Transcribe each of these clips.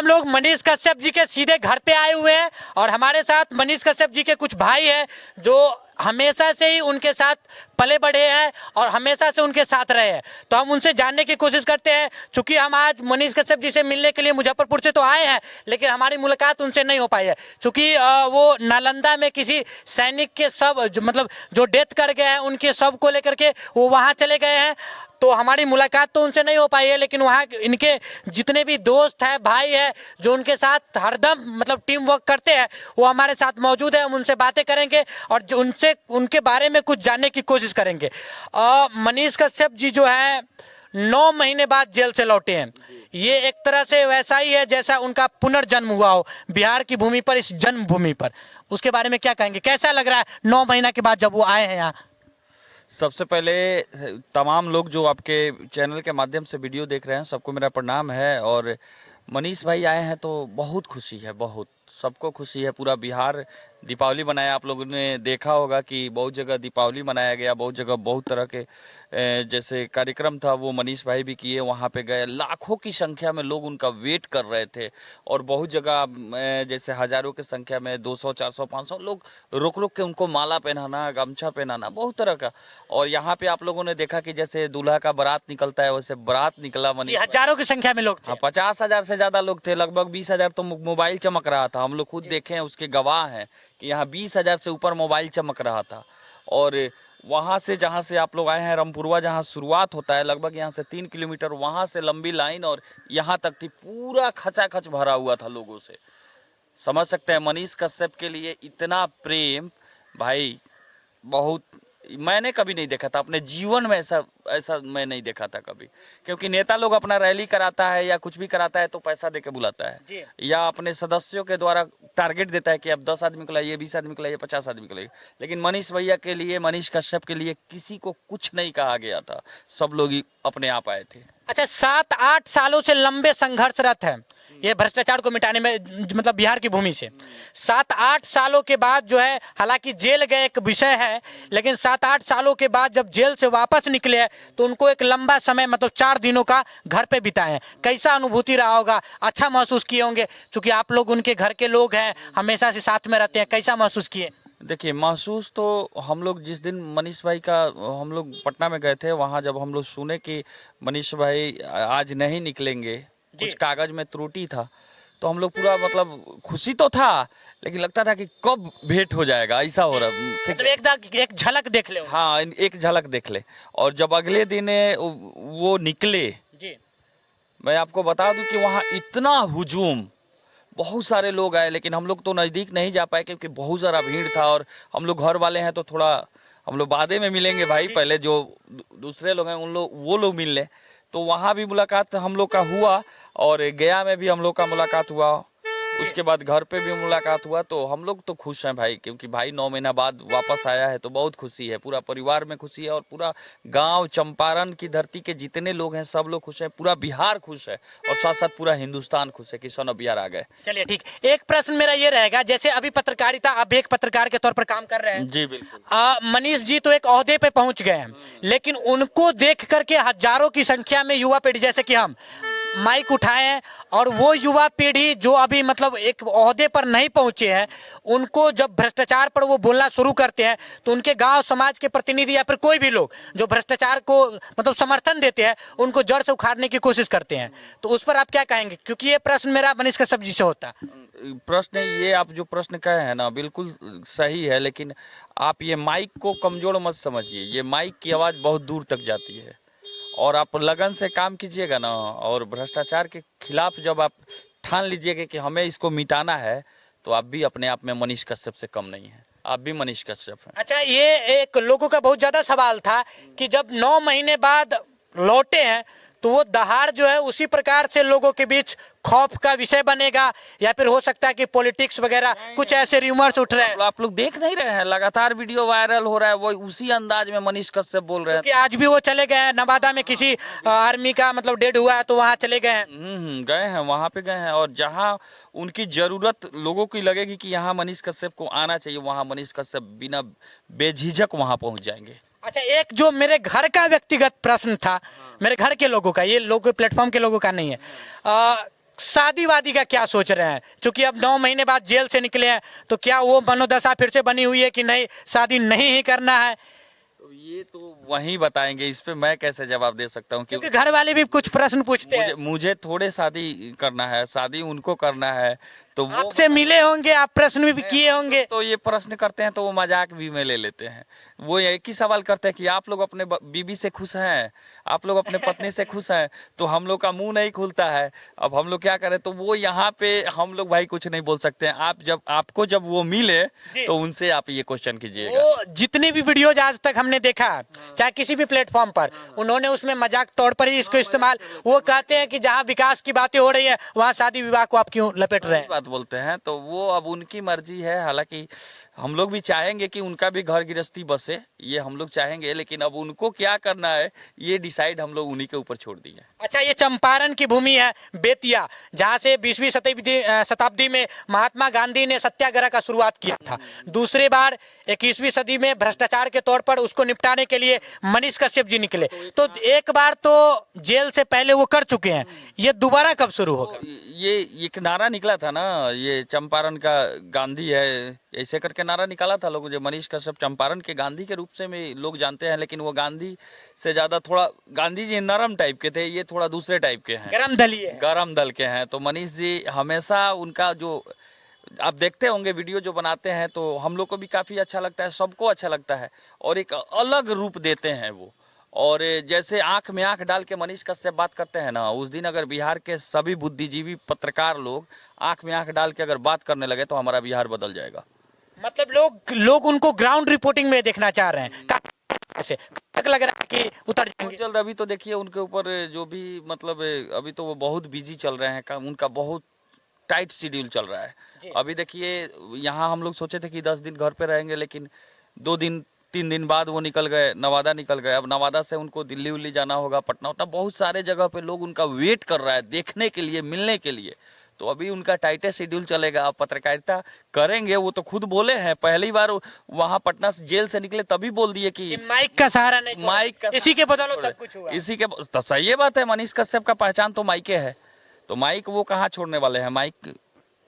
हम लोग मनीष कश्यप जी के सीधे घर पे आए हुए हैं और हमारे साथ मनीष कश्यप जी के कुछ भाई हैं जो हमेशा से ही उनके साथ पले बढ़े हैं और हमेशा से उनके साथ रहे हैं। तो हम उनसे जानने की कोशिश करते हैं। चूंकि हम आज मनीष कश्यप जी से मिलने के लिए मुजफ्फरपुर से तो आए हैं, लेकिन हमारी मुलाकात उनसे नहीं हो पाई है। चूंकि वो नालंदा में किसी सैनिक के शव मतलब जो डेथ कर गए हैं उनके शव को लेकर के वो वहाँ चले गए हैं। तो हमारी मुलाकात तो उनसे नहीं हो पाई है, लेकिन वहाँ इनके जितने भी दोस्त हैं, भाई हैं, जो उनके साथ हरदम मतलब टीम वर्क करते हैं, वो हमारे साथ मौजूद है। हम उनसे बातें करेंगे और जो उनसे उनके बारे में कुछ जानने की कोशिश करेंगे। मनीष कश्यप जी जो है 9 महीने बाद जेल से लौटे हैं। ये एक तरह से वैसा ही है जैसा उनका पुनर्जन्म हुआ हो बिहार की भूमि पर, इस जन्मभूमि पर। उसके बारे में क्या कहेंगे, कैसा लग रहा है 9 महीना के बाद जब वो आए हैं यहाँ? सबसे पहले तमाम लोग जो आपके चैनल के माध्यम से वीडियो देख रहे हैं सबको मेरा प्रणाम है। और मनीष भाई आए हैं तो बहुत खुशी है, बहुत सबको खुशी है। पूरा बिहार दीपावली मनाया, आप लोगों ने देखा होगा कि बहुत जगह दीपावली मनाया गया, बहुत जगह बहुत तरह के जैसे कार्यक्रम था वो मनीष भाई भी किए, वहाँ पे गए। लाखों की संख्या में लोग उनका वेट कर रहे थे और बहुत जगह जैसे हजारों की संख्या में 200 400 500 लोग रुक रुक के उनको माला पहनाना, गमछा पहनाना, बहुत तरह का। और यहाँ पे आप लोगों ने देखा कि जैसे दूल्हा का बारात निकलता है वैसे बारात निकला मनीष। हजारों की संख्या में लोग थे। 50,000 से ज्यादा लोग थे, लगभग 20,000 तो मोबाइल चमक रहा था। हम लोग खुद देखे हैं, उसके गवाह हैं कि यहाँ 20,000 से ऊपर मोबाइल चमक रहा था। और वहाँ से जहाँ से आप लोग आए हैं रामपुरवा, जहाँ शुरुआत होता है लगभग यहाँ से 3 किलोमीटर, वहाँ से लंबी लाइन और यहाँ तक थी, पूरा खचाखच भरा हुआ था लोगों से। समझ सकते हैं मनीष कश्यप के लिए इतना प्रेम भाई, बहुत मैंने कभी नहीं देखा था अपने जीवन में। ऐसा मैं नहीं देखा था कभी। क्योंकि नेता लोग अपना रैली कराता है या कुछ भी कराता है तो पैसा देके बुलाता है, या अपने सदस्यों के द्वारा टारगेट देता है कि अब 10 आदमी को लाइए, 20 आदमी को लाइए, 50 आदमी को लाइए। लेकिन मनीष भैया के लिए, मनीष कश्यप के लिए किसी को कुछ नहीं कहा गया था, सब लोग ही अपने आप आए थे। अच्छा, 7-8 सालों से लंबे संघर्षरत है ये भ्रष्टाचार को मिटाने में, मतलब बिहार की भूमि से 7-8 सालों के बाद जो है, हालांकि जेल गए एक विषय है, लेकिन 7-8 सालों के बाद जब जेल से वापस निकले हैं तो उनको एक लंबा समय मतलब 4 दिनों का घर पे बिताए हैं। कैसा अनुभूति रहा होगा? अच्छा महसूस किए होंगे, क्योंकि आप लोग उनके घर के लोग हैं, हमेशा से साथ में रहते हैं। कैसा महसूस किए? देखिए, महसूस तो हम लोग जिस दिन मनीष भाई का हम लोग पटना में गए थे, वहाँ जब हम लोग सुने कि मनीष भाई आज नहीं निकलेंगे, कुछ कागज में त्रुटि था, तो हम लोग पूरा मतलब खुशी तो था, लेकिन लगता था कि कब भेंट हो जाएगा, ऐसा हो रहा। मतलब एक झलक देख ले। हाँ, एक झलक देख ले। और जब अगले दिन वो निकले जी, मैं आपको बता दूं कि वहाँ इतना हुजूम, बहुत सारे लोग आए, लेकिन हम लोग तो नज़दीक नहीं जा पाए क्योंकि बहुत ज़्यादा भीड़ था। और हम लोग घर वाले हैं तो थोड़ा हम लोग बादे में मिलेंगे भाई, पहले जो दूसरे लोग हैं उन लोग वो लोग मिल ले। तो वहाँ भी मुलाकात हम लोग का हुआ और गया में भी हम लोग का मुलाकात हुआ, उसके बाद घर पे भी मुलाकात हुआ। तो हम लोग तो खुश हैं भाई, क्योंकि भाई 9 महीना बाद वापस आया है तो बहुत खुशी है, पूरा परिवार में खुशी है और पूरा गांव चंपारण की धरती के जितने लोग हैं सब लोग खुश हैं, पूरा बिहार खुश है और साथ साथ पूरा हिंदुस्तान खुश है कि सन ऑफ बिहार आ गए। चलिए ठीक, एक प्रश्न मेरा ये रहेगा, जैसे अभी पत्रकारिता, आप एक पत्रकार के तौर पर काम कर रहे हैं। जी बिल्कुल। मनीष जी तो एक ओहदे पे पहुंच गए हैं, लेकिन उनको देख करके हजारों की संख्या में युवा पीढ़ी जैसे कि हम माइक उठाए हैं, और वो युवा पीढ़ी जो अभी मतलब एक ओहदे पर नहीं पहुंचे हैं, उनको जब भ्रष्टाचार पर वो बोलना शुरू करते हैं तो उनके गांव समाज के प्रतिनिधि या फिर कोई भी लोग जो भ्रष्टाचार को मतलब समर्थन देते हैं, उनको जड़ से उखाड़ने की कोशिश करते हैं। तो उस पर आप क्या कहेंगे? क्योंकि ये प्रश्न मेरा मनीष कश्यप जी से होता है। प्रश्न ये आप जो प्रश्न कहे हैं ना, बिल्कुल सही है, लेकिन आप ये माइक को कमजोर मत समझिए। ये माइक की आवाज़ बहुत दूर तक जाती है और आप लगन से काम कीजिएगा ना, और भ्रष्टाचार के खिलाफ जब आप ठान लीजिएगा कि हमें इसको मिटाना है, तो आप भी अपने आप में मनीष कश्यप से कम नहीं है, आप भी मनीष कश्यप हैं। अच्छा, ये एक लोगों का बहुत ज्यादा सवाल था कि जब 9 महीने बाद लौटे हैं तो वो दहाड़ जो है उसी प्रकार से लोगों के बीच खौफ का विषय बनेगा, या फिर हो सकता है कि पॉलिटिक्स वगैरह कुछ ऐसे र्यूमर्स उठ रहे हैं? आप लोग देख नहीं रहे हैं, लगातार वीडियो वायरल हो रहा है, वो उसी अंदाज में मनीष कश्यप बोल रहे हैं। कि आज भी वो चले गए हैं नवादा में, किसी आर्मी का मतलब डेड हुआ है तो वहाँ चले गए हैं। गए हैं, वहाँ पे गए हैं, और जहाँ उनकी जरूरत लोगों की लगेगी कि यहाँ मनीष कश्यप को आना चाहिए, वहाँ मनीष कश्यप बिना बेझिझक वहाँ पहुँच जाएंगे। अच्छा, एक जो मेरे घर का व्यक्तिगत प्रश्न था, मेरे घर के लोगों का, ये लोगों प्लेटफॉर्म के लोगों का नहीं है। शादी वादी का क्या सोच रहे हैं? क्योंकि अब 9 महीने बाद जेल से निकले हैं, तो क्या वो मनोदशा फिर से बनी हुई है कि नहीं, शादी नहीं ही करना है? तो ये तो वही बताएंगे, इस पे मैं कैसे जवाब दे सकता हूँ? क्योंकि घर वाले भी कुछ प्रश्न पूछते हैं। मुझे थोड़े शादी करना है, शादी उनको करना है, तो वो आपसे मिले होंगे, आप प्रश्न भी किए होंगे। तो ये प्रश्न करते हैं तो वो मजाक भी में ले लेते हैं। वो एक ही सवाल करते हैं कि आप लोग अपने बीबी से खुश हैं, आप लोग अपने पत्नी से खुश हैं? तो हम लोग का मुंह नहीं खुलता है। अब हम लोग क्या करें? तो वो यहाँ पे हम लोग भाई कुछ नहीं बोल सकते हैं। आपको जब वो मिले तो उनसे आप ये क्वेश्चन कीजिएगा। वो जितनी भी वीडियोज आज तक हमने देखा, चाहे किसी भी प्लेटफॉर्म पर, उन्होंने उसमें मजाक तौर पर ही इसको इस्तेमाल, वो कहते हैं कि जहाँ विकास की बातें हो रही है वहाँ शादी विवाह को आप क्यों लपेट रहे हैं? बात बोलते हैं तो वो अब उनकी मर्जी है। हालांकि हम लोग भी चाहेंगे कि उनका भी घर गृहस्थी बसे, ये हम लोग चाहेंगे, लेकिन अब उनको क्या करना है ये डिसाइड हम लोग उन्हीं के ऊपर छोड़ दिए। अच्छा, ये चंपारण की भूमि है, बेतिया, जहाँ से 20वीं शताब्दी में महात्मा गांधी ने सत्याग्रह का शुरुआत किया था। दूसरी बार 21वीं सदी में भ्रष्टाचार के तौर पर उसको निपटाने के लिए मनीष कश्यप जी निकले। तो एक बार तो जेल से पहले वो कर चुके हैं, ये दोबारा कब शुरू होगा? ये एक नारा निकला था ना, ये चंपारण का गांधी है, ऐसे करके नारा निकाला था लोग। जो मनीष कश्यप चंपारण के गांधी के रूप से में लोग जानते हैं, लेकिन वो गांधी से ज्यादा थोड़ा, गांधी जी नरम टाइप के थे, ये थोड़ा दूसरे टाइप के हैं, गरम दल के हैं। तो मनीष जी हमेशा उनका जो आप देखते होंगे वीडियो जो बनाते हैं, तो हम लोग को भी काफी अच्छा लगता है, सबको अच्छा लगता है, और एक अलग रूप देते हैं वो। और जैसे आंख में आंख डाल के मनीष कश्यप बात करते हैं ना, उस दिन अगर बिहार के सभी बुद्धिजीवी पत्रकार लोग आंख में आंख डाल के अगर बात करने लगे तो हमारा बिहार बदल जाएगा। मतलब लोग उनको ग्राउंड रिपोर्टिंग में देखना चाह रहे हैं। ऐसे तक लग रहा है कि उतर जाएंगे जल्द। अभी तो देखिए उनके ऊपर जो भी मतलब अभी तो वो बहुत बिजी चल रहे हैं, उनका बहुत टाइट शेड्यूल चल रहा है। अभी देखिए यहाँ हम लोग सोचे थे कि 10 दिन घर पे रहेंगे, लेकिन 2 दिन 3 दिन बाद वो निकल गए, नवादा निकल गए। अब नवादा से उनको दिल्ली उल्ली जाना होगा, पटना उटना, बहुत सारे जगह पे लोग उनका वेट कर रहा है, देखने के लिए, मिलने के लिए। तो अभी उनका टाइटेस्ट शेड्यूल चलेगा। अब पत्रकारिता करेंगे, वो तो खुद बोले हैं, पहली बार वहाँ पटना से जेल से निकले तभी बोल दिए कि माइक का सहारा नहीं, माइक इसी के बदौलत सब कुछ हुआ। इसी के तो सही बात है। मनीष कश्यप का पहचान तो माइके है, तो माइक वो कहाँ छोड़ने वाले हैं, माइक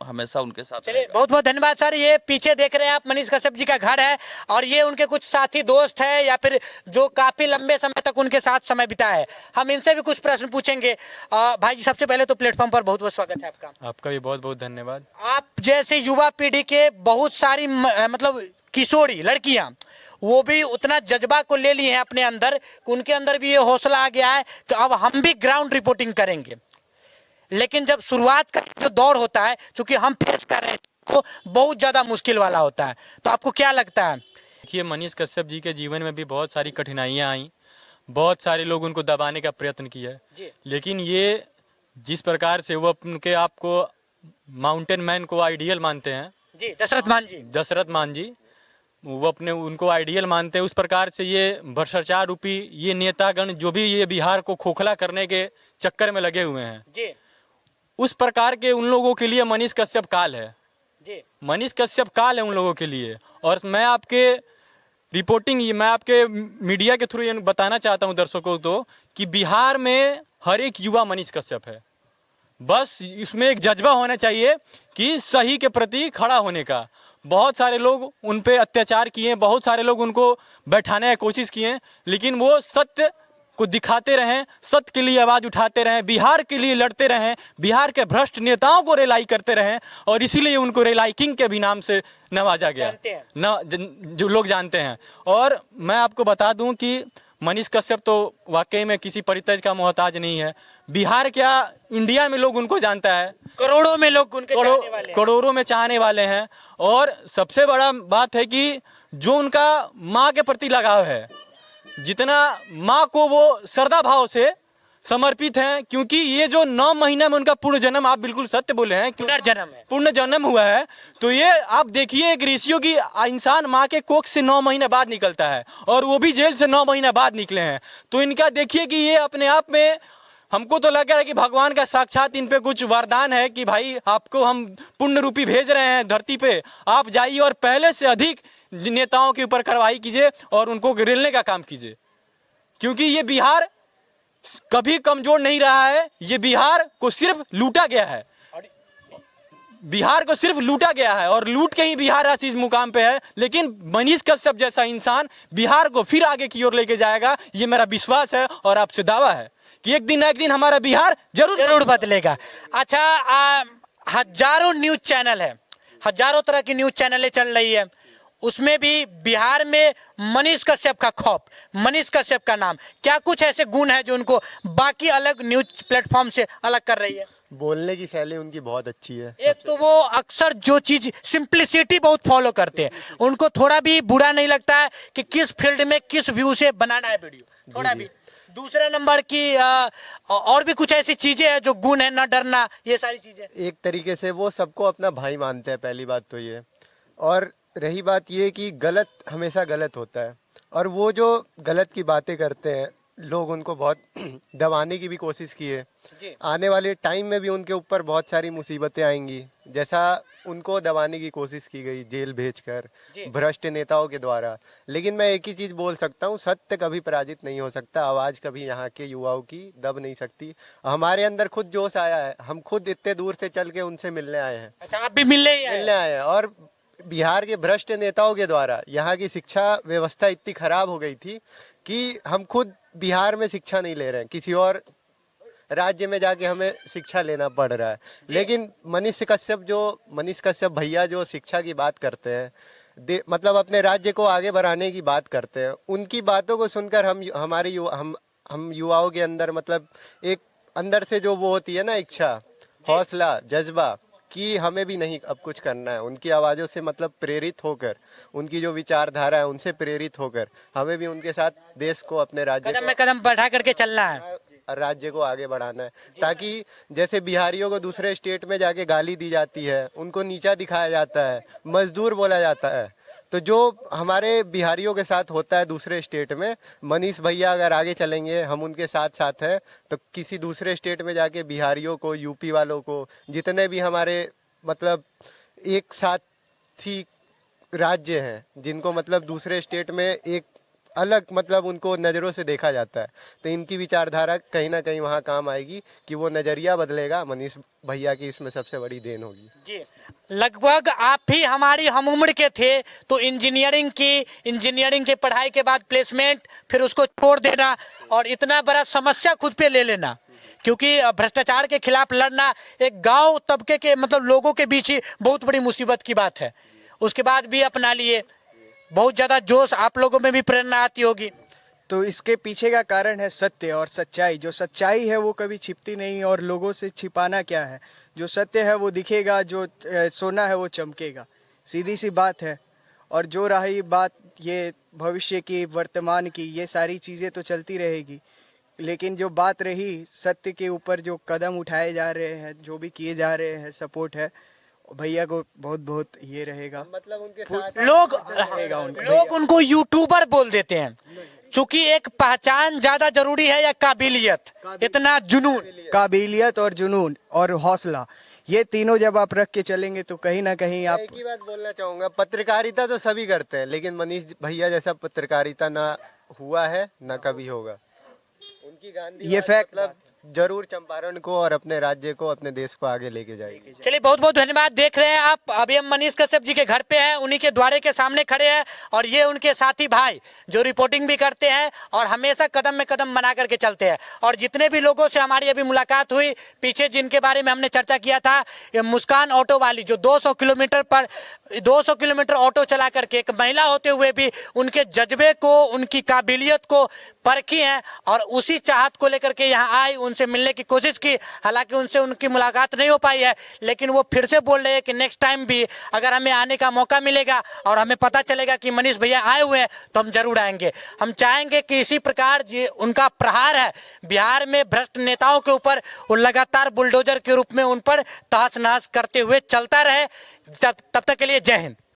हमेशा उनके साथ। चलिए, बहुत बहुत धन्यवाद सर। ये पीछे देख रहे हैं आप, मनीष कश्यप जी का घर है, और ये उनके कुछ साथी दोस्त है, या फिर जो काफी लंबे समय तक उनके साथ समय बिताया है। हम इनसे भी कुछ प्रश्न पूछेंगे। भाई जी, सबसे पहले तो प्लेटफॉर्म पर बहुत बहुत स्वागत है आपका। आपका भी बहुत बहुत धन्यवाद। आप जैसे युवा पीढ़ी के बहुत सारी मतलब किशोरी लड़कियां, वो भी उतना जज्बा को ले लिए हैं अपने अंदर कि उनके अंदर भी ये हौसला आ गया है कि अब हम भी ग्राउंड रिपोर्टिंग करेंगे। लेकिन जब शुरुआत का जो दौर होता है, चूंकि हम फेस कर रहे हैं, तो बहुत ज्यादा मुश्किल वाला होता है। तो आपको क्या लगता है? देखिए, मनीष कश्यप जी के जीवन में भी बहुत सारी कठिनाइयाँ आई, बहुत सारे लोग उनको दबाने का प्रयत्न किया, लेकिन ये जिस प्रकार से वो उनके आप को माउंटेन मैन को आइडियल मानते हैं, जी, दशरथ मान जी, वो अपने उनको आइडियल मानते हैं, उस प्रकार से ये भ्रष्टाचार रूपी ये नेतागण जो भी ये बिहार को खोखला करने के चक्कर में लगे हुए हैं जी, उस प्रकार के उन लोगों के लिए मनीष कश्यप काल है जी। मनीष कश्यप काल है उन लोगों के लिए। और मैं आपके मीडिया के थ्रू ये बताना चाहता हूं दर्शकों को कि बिहार में हर एक युवा मनीष कश्यप है। बस इसमें एक जज्बा होना चाहिए कि सही के प्रति खड़ा होने का। बहुत सारे लोग उन पे अत्याचार किए, बहुत सारे लोग उनको बैठाने की कोशिश किए, लेकिन वो सत्य को दिखाते रहें, सत्य के लिए आवाज उठाते रहें, बिहार के लिए लड़ते रहें, बिहार के भ्रष्ट नेताओं को रिलाई करते रहें, और इसीलिए उनको रिलाई किंग के भी नाम से नवाजा गया जो लोग जानते हैं। और मैं आपको बता दूं कि मनीष कश्यप तो वाकई में किसी परिचय का मोहताज नहीं है। बिहार क्या, इंडिया में लोग उनको जानता है, करोड़ों में लोग उनके चाहने वाले हैं। करोड़ों में चाहने वाले हैं। और सबसे बड़ा बात है कि जो उनका माँ के प्रति लगाव है, जितना माँ को वो श्रद्धा भाव से समर्पित हैं, क्योंकि ये जो 9 महीने में उनका पूर्ण जन्म, आप बिल्कुल सत्य बोले हैं, पूर्ण जन्म हुआ है। तो ये आप देखिए एक रेशियो की इंसान माँ के कोख से 9 महीने बाद निकलता है, और वो भी जेल से 9 महीने बाद निकले हैं। तो इनका देखिए कि ये अपने आप में, हमको तो लग रहा है कि भगवान का साक्षात इन पे कुछ वरदान है कि भाई आपको हम पुण्य रूपी भेज रहे हैं धरती पे, आप जाइए और पहले से अधिक नेताओं के ऊपर कार्रवाई कीजिए और उनको गिरने का काम कीजिए, क्योंकि ये बिहार कभी कमजोर नहीं रहा है। ये बिहार को सिर्फ लूटा गया है, बिहार को सिर्फ लूटा गया है और लूट के ही बिहार आज इस मुकाम पे है। लेकिन मनीष कश्यप जैसा इंसान बिहार को फिर आगे की ओर लेके जाएगा, ये मेरा विश्वास है और आपसे दावा है कि एक दिन ना एक दिन हमारा बिहार जरूर बदलेगा। अच्छा, हजारों न्यूज चैनल है, हजारों तरह की न्यूज चैनलें चल रही है, उसमें भी बिहार में मनीष कश्यप का खौफ, मनीष कश्यप का नाम, क्या कुछ ऐसे गुण है जो उनको बाकी अलग न्यूज प्लेटफॉर्म से अलग कर रही है? बोलने की शैली उनकी बहुत अच्छी है। एक तो वो अक्सर जो चीज सिंप्लिसिटी बहुत फॉलो करते हैं, उनको थोड़ा भी बुरा नहीं लगता है कि किस फील्ड में किस व्यू से बनाना है वीडियो, थोड़ा भी। दूसरा नंबर की और भी कुछ ऐसी चीजें हैं जो गुण है, ना डरना, ये सारी चीजें। एक तरीके से वो सबको अपना भाई मानते हैं, पहली बात तो ये। और रही बात ये कि गलत हमेशा गलत होता है, और वो जो गलत की बातें करते हैं लोग उनको बहुत दबाने की भी कोशिश की है। आने वाले टाइम में भी उनके ऊपर बहुत सारी मुसीबतें आएंगी, जैसा उनको दबाने की कोशिश की गई जेल भेजकर भ्रष्ट नेताओं के द्वारा। लेकिन मैं एक ही चीज़ बोल सकता हूँ, सत्य कभी पराजित नहीं हो सकता, आवाज़ कभी यहाँ के युवाओं की दब नहीं सकती। हमारे अंदर खुद जोश आया है, हम खुद इतने दूर से चल के उनसे मिलने आए हैं। अच्छा, आप भी मिलने आए हैं। और बिहार के भ्रष्ट नेताओं के द्वारा यहाँ की शिक्षा व्यवस्था इतनी खराब हो गई थी कि हम खुद बिहार में शिक्षा नहीं ले रहे हैं, किसी और राज्य में जाके हमें शिक्षा लेना पड़ रहा है। लेकिन मनीष कश्यप भैया जो शिक्षा की बात करते हैं, मतलब अपने राज्य को आगे बढ़ाने की बात करते हैं, उनकी बातों को सुनकर हम युवाओं के अंदर मतलब एक अंदर से जो वो होती है ना इच्छा, हौसला, जज्बा कि हमें भी नहीं अब कुछ करना है, उनकी आवाज़ों से मतलब प्रेरित होकर, उनकी जो विचारधारा है उनसे प्रेरित होकर हमें भी उनके साथ देश को, अपने राज्य कदम में कदम बढ़ा करके चलना है, राज्य को आगे बढ़ाना है। ताकि जैसे बिहारियों को दूसरे स्टेट में जाके गाली दी जाती है, उनको नीचा दिखाया जाता है, मजदूर बोला जाता है, तो जो हमारे बिहारियों के साथ होता है दूसरे स्टेट में, मनीष भैया अगर आगे चलेंगे, हम उनके साथ साथ हैं, तो किसी दूसरे स्टेट में जाके बिहारियों को, यूपी वालों को, जितने भी हमारे मतलब एक साथी राज्य हैं जिनको मतलब दूसरे स्टेट में एक अलग मतलब उनको नज़रों से देखा जाता है, तो इनकी विचारधारा कहीं ना कहीं वहाँ काम आएगी कि वो नज़रिया बदलेगा। मनीष भैया की इसमें सबसे बड़ी देन होगी जी। लगभग आप भी हमारी हम उम्र के थे, तो इंजीनियरिंग की पढ़ाई के बाद प्लेसमेंट, फिर उसको छोड़ देना और इतना बड़ा समस्या खुद पे ले लेना, क्योंकि भ्रष्टाचार के खिलाफ लड़ना एक गांव तबके के मतलब लोगों के बीच ही बहुत बड़ी मुसीबत की बात है। उसके बाद भी अपना लिए, बहुत ज़्यादा जोश आप लोगों में भी प्रेरणा आती होगी। तो इसके पीछे का कारण है सत्य और सच्चाई। जो सच्चाई है वो कभी छिपती नहीं, और लोगों से छिपाना क्या है, जो सत्य है वो दिखेगा, जो सोना है वो चमकेगा, सीधी सी बात है। और जो रही बात ये भविष्य की, वर्तमान की, ये सारी चीज़ें तो चलती रहेगी, लेकिन जो बात रही सत्य के ऊपर जो कदम उठाए जा रहे हैं, जो भी किए जा रहे हैं, सपोर्ट है भैया को बहुत बहुत ये रहेगा। मतलब उनके साथ लोग उनको यूट्यूबर बोल देते हैं, चूंकि एक पहचान ज्यादा जरूरी है या काबिलियत, इतना जुनून, काबिलियत और जुनून और हौसला, ये तीनों जब आप रख के चलेंगे तो कहीं ना कहीं आप। एक ही बात बोलना चाहूँगा, पत्रकारिता तो सभी करते हैं, लेकिन मनीष भैया जैसा पत्रकारिता ना हुआ है ना कभी होगा। उनकी गांधी ये फैक्ट मतलब जरूर चंपारण को और अपने राज्य को, अपने देश को आगे लेके जाएगी। चलिए, बहुत बहुत धन्यवाद। देख रहे हैं आप, अभी हम मनीष कश्यप जी के घर पे हैं, उन्हीं के द्वारे के सामने खड़े हैं, और ये उनके साथी भाई जो रिपोर्टिंग भी करते हैं और हमेशा कदम में कदम बना करके चलते हैं। और जितने भी लोगों से हमारी अभी मुलाकात हुई, पीछे जिनके बारे में हमने चर्चा किया था, ये मुस्कान ऑटो वाली जो 200 किलोमीटर ऑटो चला करके एक महिला होते हुए भी उनके जज्बे को, उनकी काबिलियत को परखी हैं और उसी चाहत को लेकर के यहाँ आई, उनसे मिलने की कोशिश की। हालांकि उनसे उनकी मुलाकात नहीं हो पाई है, लेकिन वो फिर से बोल रहे हैं कि नेक्स्ट टाइम भी अगर हमें आने का मौका मिलेगा और हमें पता चलेगा कि मनीष भैया आए हुए हैं तो हम जरूर आएंगे। हम चाहेंगे कि इसी प्रकार उनका प्रहार है बिहार में भ्रष्ट नेताओं के ऊपर, वो लगातार बुलडोजर के रूप में उन पर तहस नहस करते हुए चलता रहे। तब तक के लिए जय हिंद।